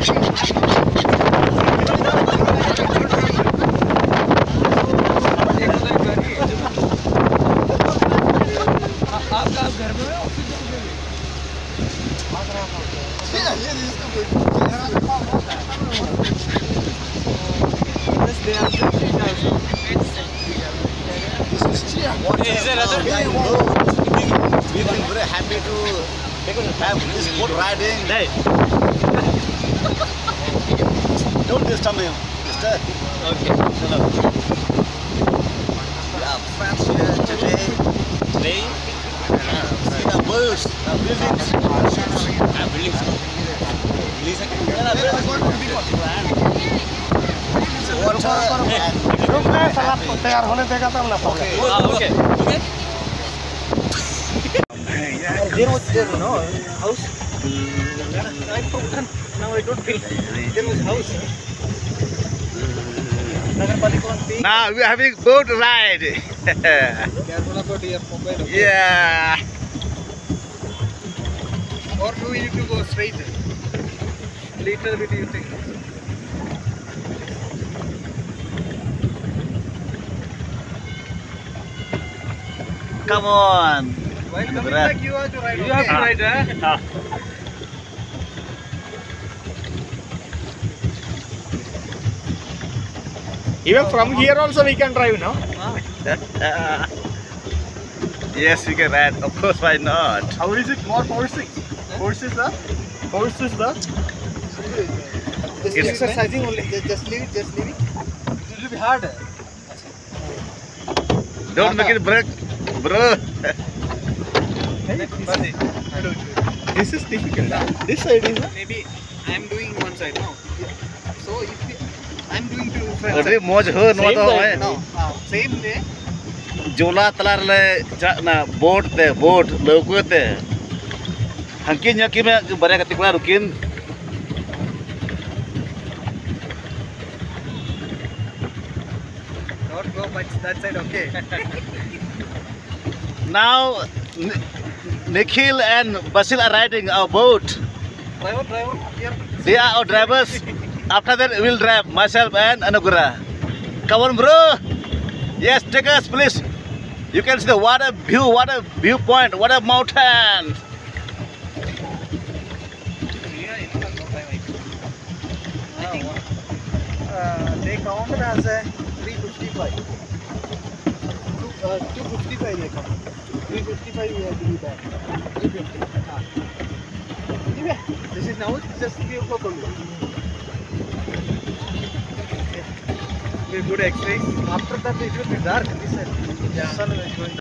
We feel very happy to have this boat riding. Don't disturb me, mister. Okay. Hello. We are friends here today. Today, See the birds, the buildings. buildings. Water Okay. Okay. There was no house. Now I don't feel there was house. Now we are having boat ride. Careful about your mobile. Yeah. Or do we need to go straight? Little bit you think. Come on. While coming Right. back, you have to ride. You have to ride, huh? Even from here also we can drive, no? Yes, we can ride. Of course, why not? How is it more forcing? Forces the? Forces the? Just It's- exercising only. Just leave it. Just leave it. It will be hard. Don't make it break, bro. This is difficult. This side is Maybe I am doing one side now. So if I am doing two front Aduh, side. mau jauh, Same no side. No, same day. Jola telar le, na boat logo te. Hangkin nyakim ya, barang ketik lah rukin. Don't go much that side. Okay. Now, Nikhil and Basil are riding our boat. Driver. Here. They are our drivers. After that, we'll drive myself and Anugura. Come on, bro. Yes, take us, please. You can see the water view, what a viewpoint, what a mountain. They counted as a 355. 255 they count. 355 we have to be back. 350. Anyway, this is now just 3 o'clock only. Very good exercise. After that it will be dark. This sun is going